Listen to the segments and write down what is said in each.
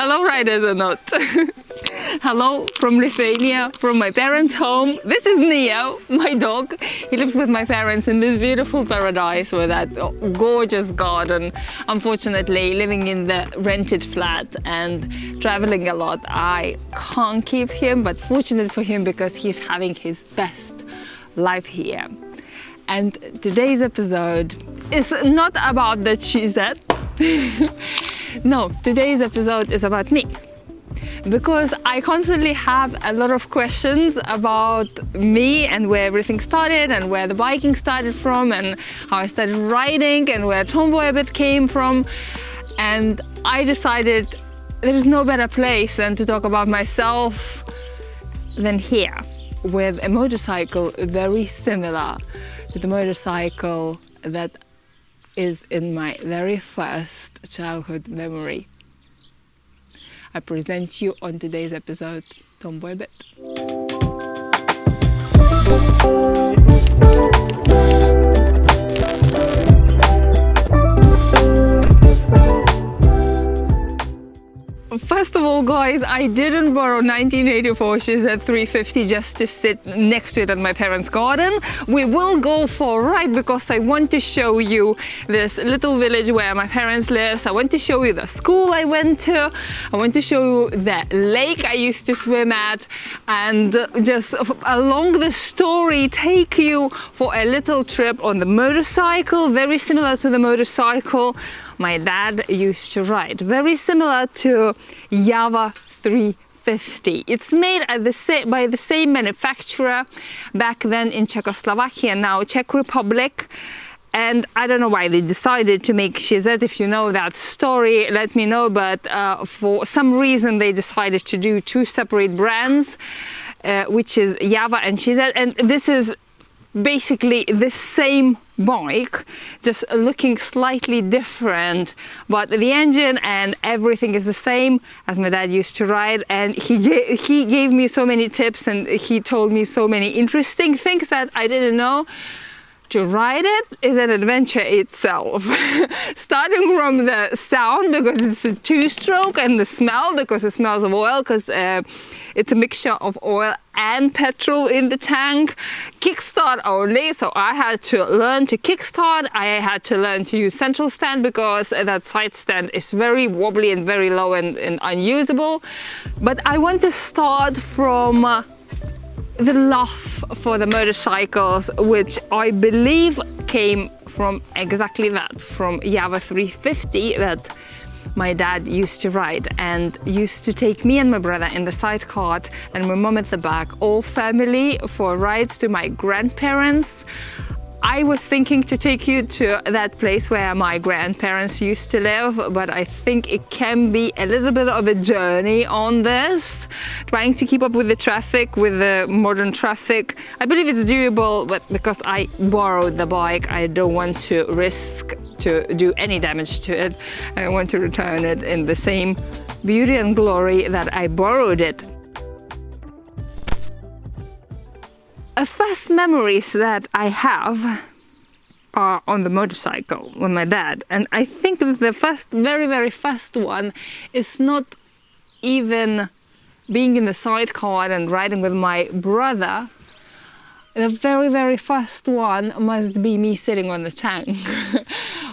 Hello, riders or not. Hello from Lithuania, from my parents' home. This is Neo, my dog. He lives with my parents in this beautiful paradise with that gorgeous garden. Unfortunately, living in the rented flat and traveling a lot, I can't keep him, but fortunate for him because he's having his best life here. And today's episode is not about the cheesette. No, today's episode is about me. Because I constantly have a lot of questions about me and where everything started and where the biking started from and how I started riding and where Tomboy a bit came from. And I decided there is no better place than to talk about myself than here with a motorcycle very similar to the motorcycle that is in my very first childhood memory. I present you on today's episode, Tomboy Bit. First of all, guys, I didn't borrow 1984 Shizet 350 just to sit next to it in my parents' garden. We will go for a ride because I want to show you this little village where my parents live. I want to show you the school I went to. I want to show you the lake I used to swim at, and just along the story take you for a little trip on the motorcycle, very similar to the motorcycle my dad used to ride, very similar to Java 350. It's made at by the same manufacturer back then in Czechoslovakia, now Czech Republic. And I don't know why they decided to make Shizet. If you know that story, let me know. But for some reason, they decided to do two separate brands, which is Java and Shizet. And this is basically the same bike, just looking slightly different, but the engine and everything is the same as my dad used to ride. And he gave me so many tips and he told me so many interesting things that I didn't know. To ride it is an adventure itself. Starting from the sound, because it's a two-stroke, and the smell, because it smells of oil, because it's a mixture of oil and petrol in the tank. Kickstart only, so I had to learn to kickstart. I had to learn to use central stand because that side stand is very wobbly and very low and unusable. But I want to start from the love for the motorcycles, which I believe came from exactly that, from Java 350 that my dad used to ride and used to take me and my brother in the sidecar and my mom at the back, all family, for rides to my grandparents. I was thinking to take you to that place where my grandparents used to live, but I think it can be a little bit of a journey on this, trying to keep up with the traffic, with the modern traffic. I believe it's doable, but because I borrowed the bike, I don't want to risk to do any damage to it. I want to return it in the same beauty and glory that I borrowed it. First memories that I have are on the motorcycle with my dad, and I think that the very first one is not even being in the sidecar and riding with my brother. The very first one must be me sitting on the tank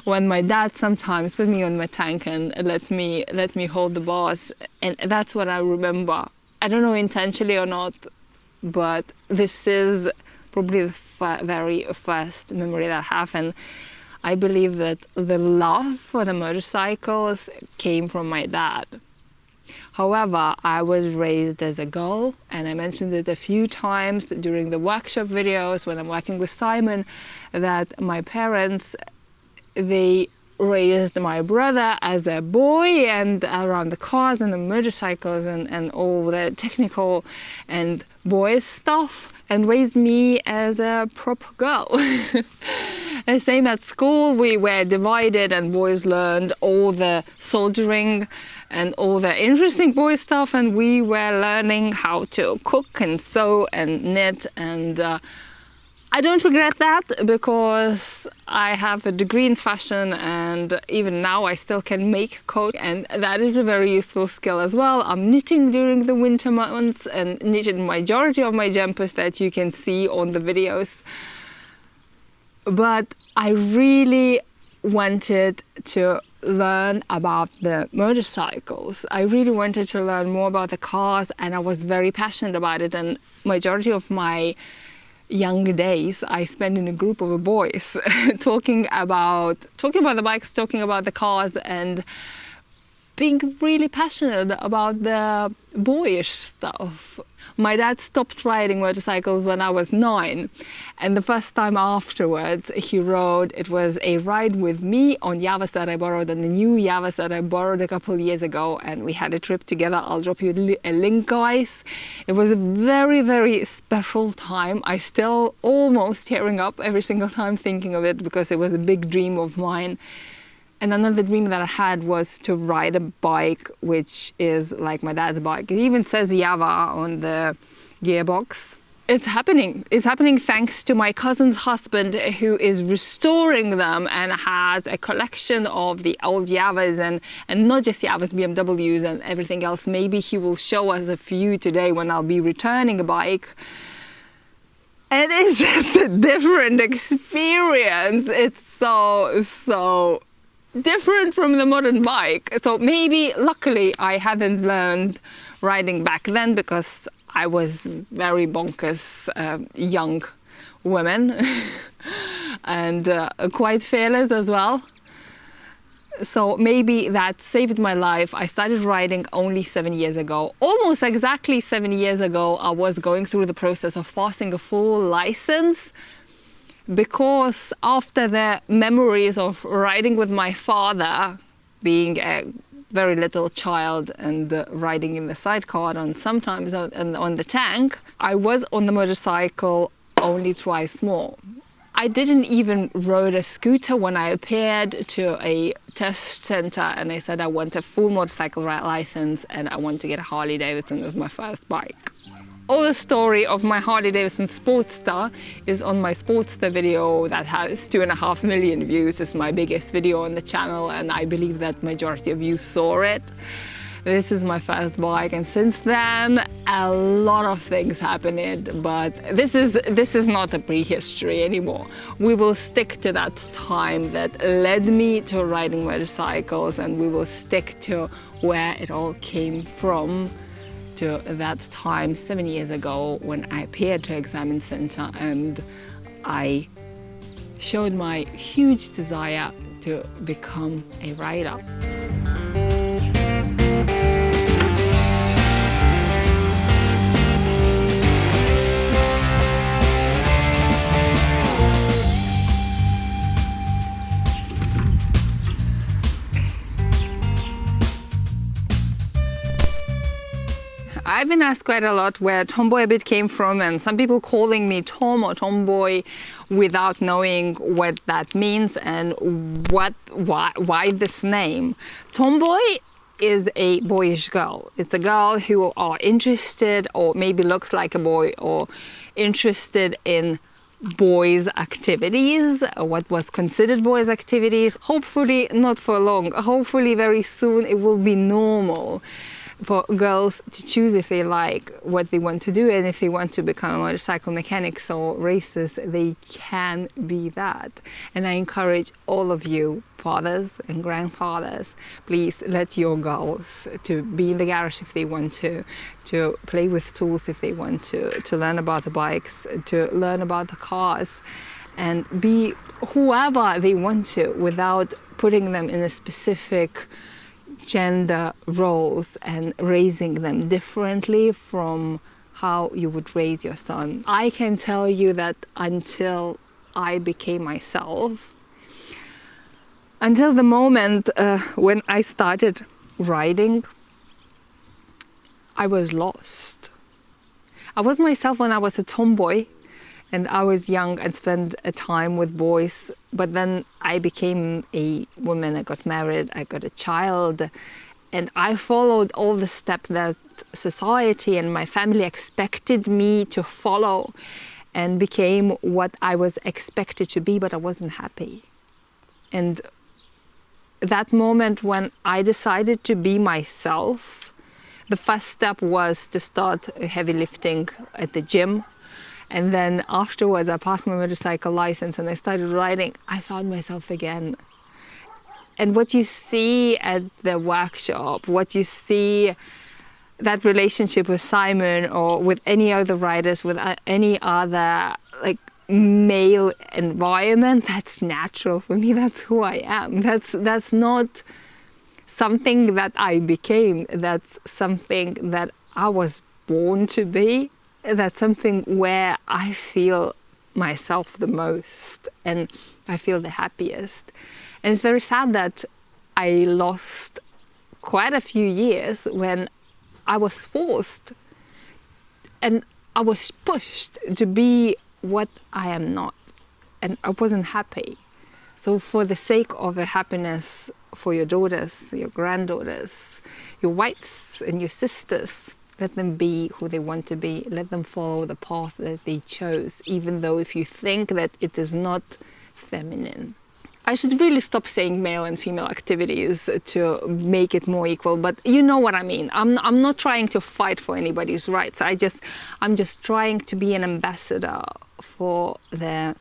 when my dad sometimes put me on my tank and let me hold the bars, and that's what I remember. I don't know intentionally or not, but this is probably the very first memory that I have, and I believe that the love for the motorcycles came from my dad. However, I was raised as a girl, and I mentioned it a few times during the workshop videos when I'm working with Simon, that my parents, they raised my brother as a boy and around the cars and the motorcycles and all the technical and boys stuff, and raised me as a proper girl. And same at school, we were divided and boys learned all the soldering and all the interesting boy stuff, and we were learning how to cook and sew and knit, and I don't regret that because I have a degree in fashion, and even now I still can make coats, and that is a very useful skill as well. I'm knitting during the winter months and knitted majority of my jumpers that you can see on the videos. But I really wanted to learn about the motorcycles. I really wanted to learn more about the cars, and I was very passionate about it, and majority of my young days I spent in a group of boys talking about the bikes, talking about the cars, and being really passionate about the boyish stuff. My dad stopped riding motorcycles when I was 9, and the first time afterwards he rode, it was a ride with me on Javas that I borrowed, and the new Javas that I borrowed a couple of years ago, and we had a trip together. I'll drop you a link, guys. It was a very, very special time. I still almost tearing up every single time thinking of it, because it was a big dream of mine. And another dream that I had was to ride a bike which is like my dad's bike. It even says Java on the gearbox. It's happening. It's happening thanks to my cousin's husband, who is restoring them and has a collection of the old Javas, and not just Javas, BMWs and everything else. Maybe he will show us a few today when I'll be returning a bike. And it's just a different experience. It's so different from the modern bike. So maybe, luckily, I hadn't learned riding back then, because I was very bonkers young woman and quite fearless as well. So maybe that saved my life. I started riding only 7 years ago. Almost exactly 7 years ago, I was going through the process of passing a full license, because after the memories of riding with my father, being a very little child and riding in the sidecar and sometimes on the tank, I was on the motorcycle only twice more. I didn't even ride a scooter when I appeared to a test center and I said I want a full motorcycle license and I want to get a Harley Davidson as my first bike. All the story of my Harley Davidson Sportster is on my Sportster video that has 2.5 million views. It's my biggest video on the channel, and I believe that majority of you saw it. This is my first bike, and since then a lot of things happened, but this is not a prehistory anymore. We will stick to that time that led me to riding motorcycles, and we will stick to where it all came from, to that time 7 years ago when I appeared to Examine Center and I showed my huge desire to become a rider. I've been asked quite a lot where Tomboy a bit came from, and some people calling me Tom or Tomboy without knowing what that means and why this name. Tomboy is a boyish girl. It's a girl who are interested or maybe looks like a boy or interested in boys' activities, what was considered boys' activities. Hopefully not for long. Hopefully very soon it will be normal for girls to choose if they like what they want to do, and if they want to become motorcycle mechanics or racers, they can be that. And I encourage all of you fathers and grandfathers, please let your girls to be in the garage if they want to play with tools if they want to learn about the bikes, to learn about the cars, and be whoever they want to without putting them in a specific gender roles and raising them differently from how you would raise your son. I can tell you that until I became myself, until the moment when I started riding, I was lost. I was myself when I was a tomboy and I was young and spent a time with boys, but then I became a woman, I got married, I got a child, and I followed all the steps that society and my family expected me to follow. and became what I was expected to be, but I wasn't happy. And that moment when I decided to be myself, the first step was to start heavy lifting at the gym. And then afterwards, I passed my motorcycle license and I started riding. I found myself again. And what you see at the workshop, what you see, that relationship with Simon or with any other riders, with any other like male environment, that's natural for me. That's who I am. That's not something that I became. That's something that I was born to be. That's something where I feel myself the most and I feel the happiest. And it's very sad that I lost quite a few years when I was forced and I was pushed to be what I am not, and I wasn't happy. So for the sake of the happiness for your daughters, your granddaughters, your wives and your sisters, let them be who they want to be. Let them follow the path that they chose, even though if you think that it is not feminine. I should really stop saying male and female activities to make it more equal, but you know what I mean. I'm not trying to fight for anybody's rights. I'm just trying to be an ambassador for the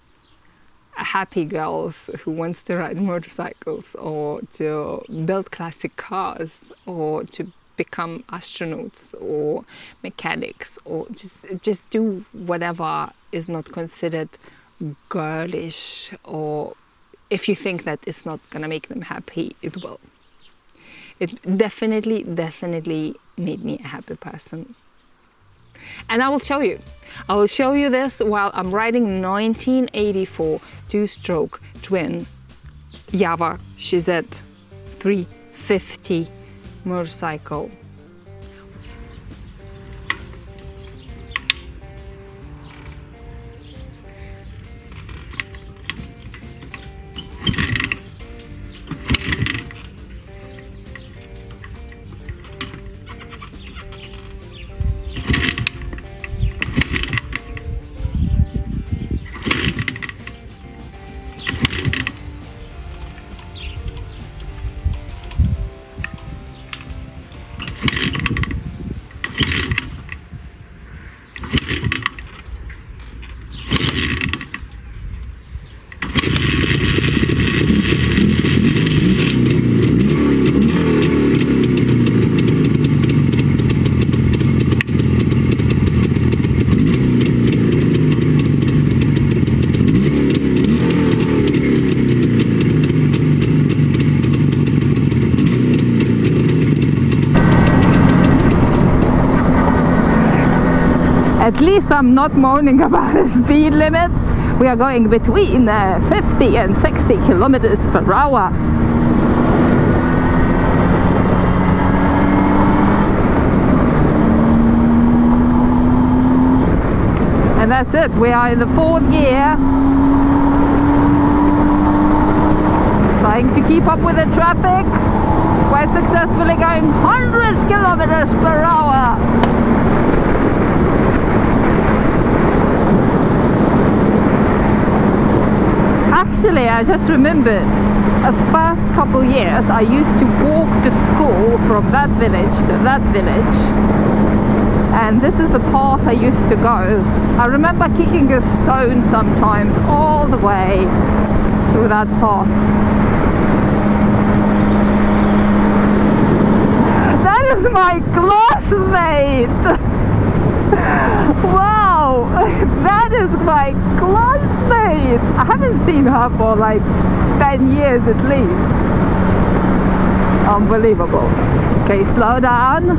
happy girls who wants to ride motorcycles or to build classic cars or to become astronauts or mechanics or just do whatever is not considered girlish, or if you think that it's not gonna make them happy, it will. It definitely made me a happy person. And I will show you. I will show you this while I'm riding 1984 two-stroke twin Java Shizet 350 motorcycle. At least I'm not moaning about the speed limits. We are going between 50 and 60 kilometers per hour. And that's it. We are in the fourth gear. Trying to keep up with the traffic. Quite successfully going 100 kilometers per hour. Actually, I just remembered, the first couple years I used to walk to school from that village to that village, and this is the path I used to go. I remember kicking a stone sometimes all the way through that path. That is my classmate! Wow, that is my classmate. I haven't seen her for like 10 years at least. Unbelievable. Okay, slow down.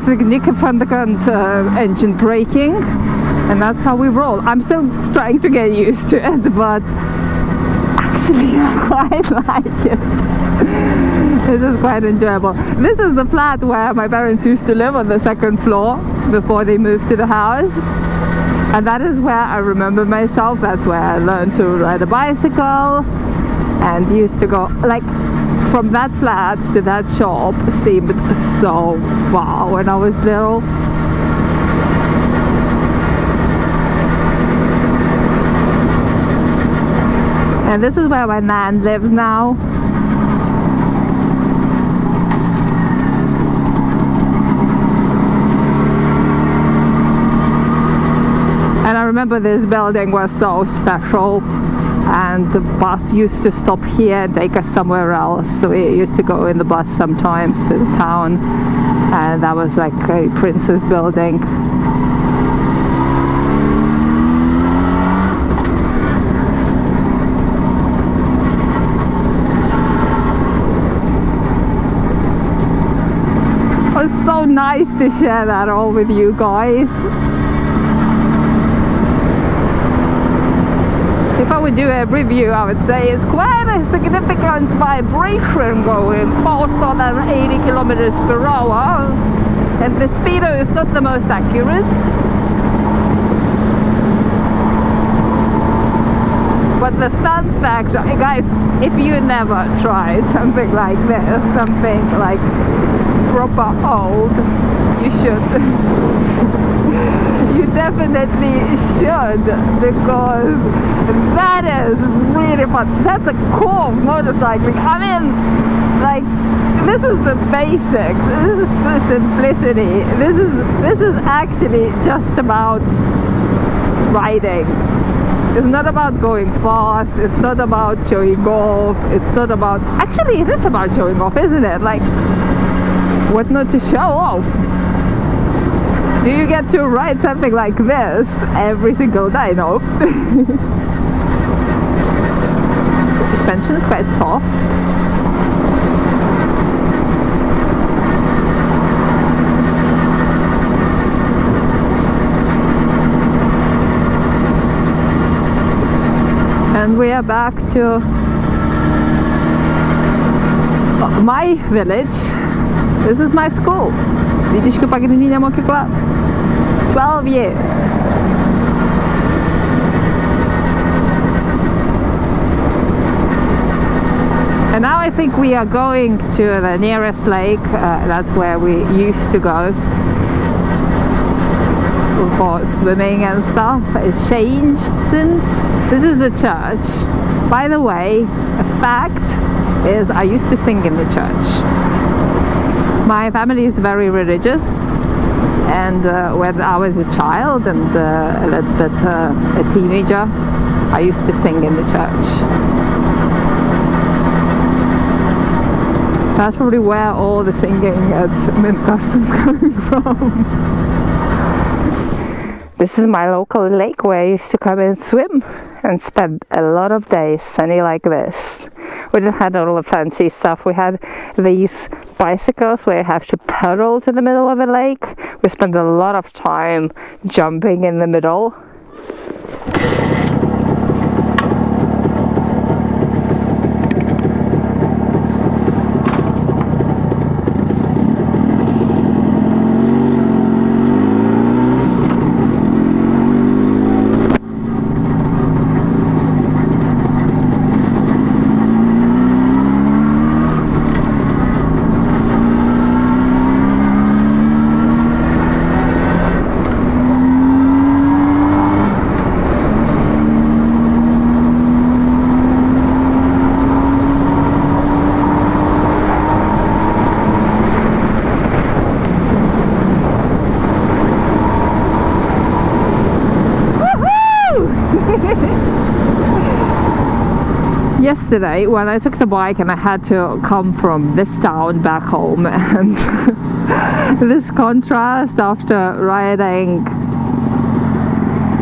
Significant engine braking, and that's how we roll. I'm still trying to get used to it, but actually I quite like it. This is quite enjoyable. This is the flat where my parents used to live, on the second floor before they moved to the house. And that is where I remember myself. That's where I learned to ride a bicycle and used to go, like, from that flat to that shop seemed so far when I was little. And this is where my nan lives now. And I remember this building was so special, and the bus used to stop here and take us somewhere else. So we used to go in the bus sometimes to the town, and that was like a princess building. It was so nice to share that all with you guys. If I would do a review, I would say it's quite a significant vibration going faster than 80 kilometers per hour, and the speedo is not the most accurate. But the fun fact, guys, if you never tried something like this, something like proper old, you should. You definitely should, because that is really fun. That's a core of motorcycling. I mean, like, this is the basics. This is the simplicity. This is actually just about riding. It's not about going fast. It's not about showing off. It's not about, actually it is about showing off, isn't it? Like, what not to show off? Do you get to ride something like this every single day? No. The suspension is quite soft. And we are back to my village. This is my school. Vydiškių pagrindinė mokykla. 12 years. And now I think we are going to the nearest lake. That's where we used to go for swimming and stuff. It's changed since. This is the church. By the way, a fact is I used to sing in the church. My family is very religious, and when I was a child and a little bit a teenager, I used to sing in the church. That's probably where all the singing at Mint Customs coming from. This is my local lake where I used to come and swim and spend a lot of days sunny like this. We didn't have all the fancy stuff. We had these bicycles where you have to pedal to the middle of a lake. We spent a lot of time jumping in the middle. Yesterday when I took the bike and I had to come from this town back home, and this contrast after riding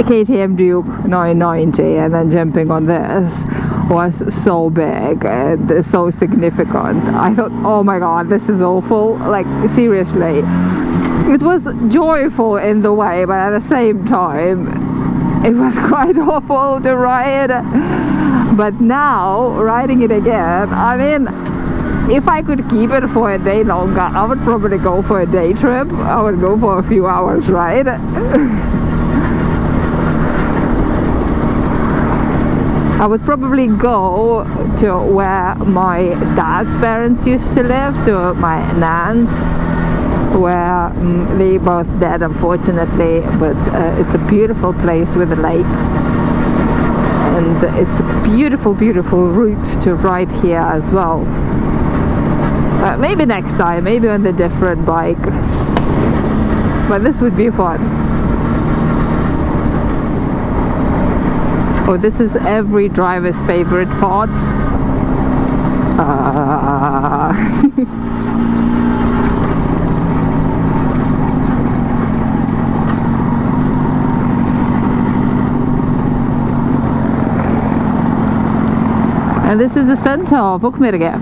KTM Duke 990 and then jumping on this was so big and so significant. I thought, oh my god, this is awful. Like, seriously, it was joyful in the way, but at the same time it was quite awful to ride. But now, riding it again, I mean, If I could keep it for a day longer, I would probably go for a day trip. I would go for a few hours ride. I would probably go to where my dad's parents used to live, to my nan's, where they both dead unfortunately, but it's a beautiful place with a lake, and it's a beautiful route to ride here as well. Maybe next time, maybe on a different bike, but this would be fun. Oh, this is every driver's favorite part. And this is the center of Bukmirge.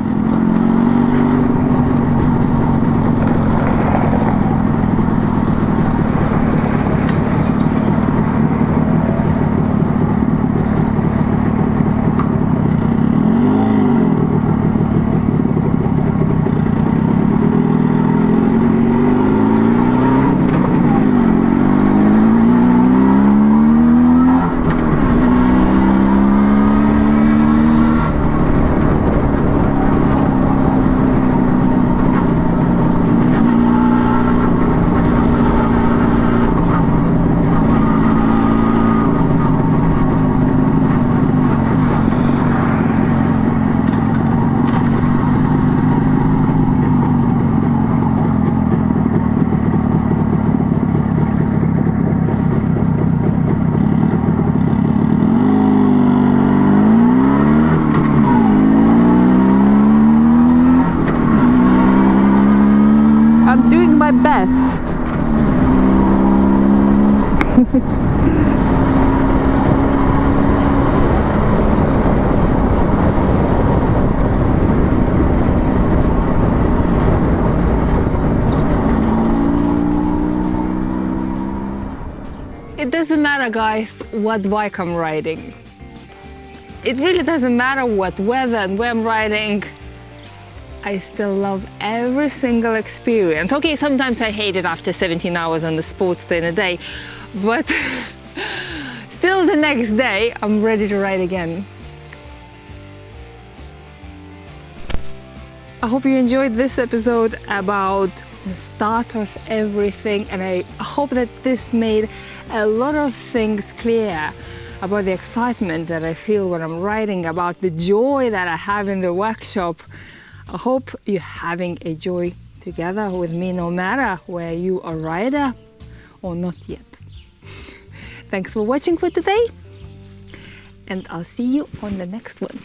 My best. It doesn't matter, guys, what bike I'm riding. It really doesn't matter what weather and where I'm riding. I still love every single experience. Okay, sometimes I hate it after 17 hours on the Sportster in a day, but still the next day I'm ready to ride again. I hope you enjoyed this episode about the start of everything, and I hope that this made a lot of things clear about the excitement that I feel when I'm riding, about the joy that I have in the workshop. I hope you're having a joy together with me, no matter where you are a rider or not yet. Thanks for watching for today, and I'll see you on the next one.